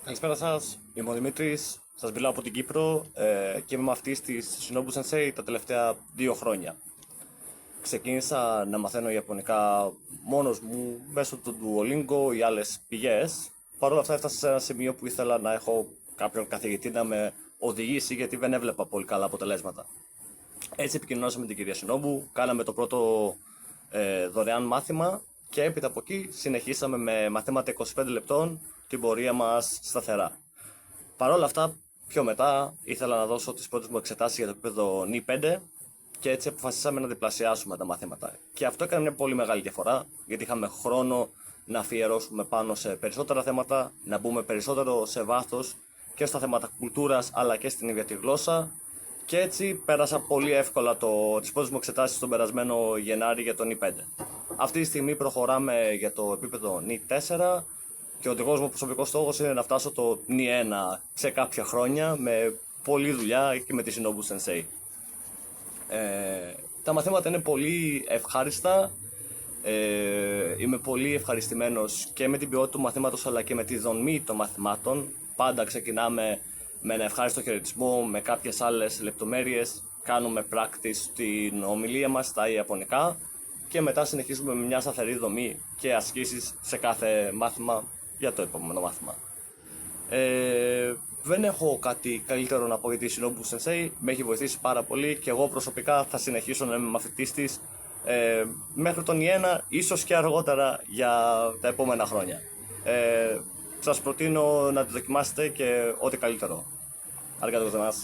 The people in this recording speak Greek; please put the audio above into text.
Καλησπέρα σας, είμαι ο Δημήτρης, σας μιλάω από την Κύπρο και είμαι μαθητής της Shinobu Sensei τα τελευταία 2 χρόνια. Ξεκίνησα να μαθαίνω Ιαπωνικά μόνος μου μέσω του Duolingo ή άλλες πηγές. Παρ' όλα αυτά έφτασα σε ένα σημείο που ήθελα να έχω κάποιον καθηγητή να με οδηγήσει, γιατί δεν έβλεπα πολύ καλά αποτελέσματα. Έτσι επικοινωνήσαμε με την κυρία Shinobu, κάναμε το πρώτο δωρεάν μάθημα και έπειτα από εκεί συνεχίσαμε με μαθήματα 25 λεπτών την πορεία μας σταθερά. Παρ' όλα αυτά, πιο μετά ήθελα να δώσω τις πρώτες μου εξετάσεις για το επίπεδο νη 5 και έτσι αποφασίσαμε να διπλασιάσουμε τα μαθήματα. Και αυτό έκανε μια πολύ μεγάλη διαφορά, γιατί είχαμε χρόνο να αφιερώσουμε πάνω σε περισσότερα θέματα, να μπούμε περισσότερο σε βάθος και στα θέματα κουλτούρας αλλά και στην ίδια τη γλώσσα. Και έτσι πέρασα πολύ εύκολα τις πρώτες μου εξετάσεις τον περασμένο Γενάρη για το νη 5. Αυτή τη στιγμή προχωράμε για το επίπεδο νη 4 και ο δικός μου προσωπικός στόχος είναι να φτάσω το νη 1 σε κάποια χρόνια με πολλή δουλειά και με τη Shinobu Sensei. Τα μαθήματα είναι πολύ ευχάριστα, είμαι πολύ ευχαριστημένος και με την ποιότητα του μαθήματος αλλά και με τη δομή των μαθημάτων. Πάντα ξεκινάμε με ένα ευχάριστο χαιρετισμό, με κάποιες άλλες λεπτομέρειες, κάνουμε practice την ομιλία μας στα Ιαπωνικά και μετά συνεχίζουμε με μια σταθερή δομή και ασκήσεις σε κάθε μάθημα για το επόμενο μάθημα. Δεν έχω κάτι καλύτερο να πω για τη Shinobu Sensei, με έχει βοηθήσει πάρα πολύ και εγώ προσωπικά θα συνεχίσω να είμαι μαθητής της μέχρι τον νη 1, ίσως και αργότερα για τα επόμενα χρόνια. Σας προτείνω να τη δοκιμάσετε και ό,τι καλύτερο. Αργά το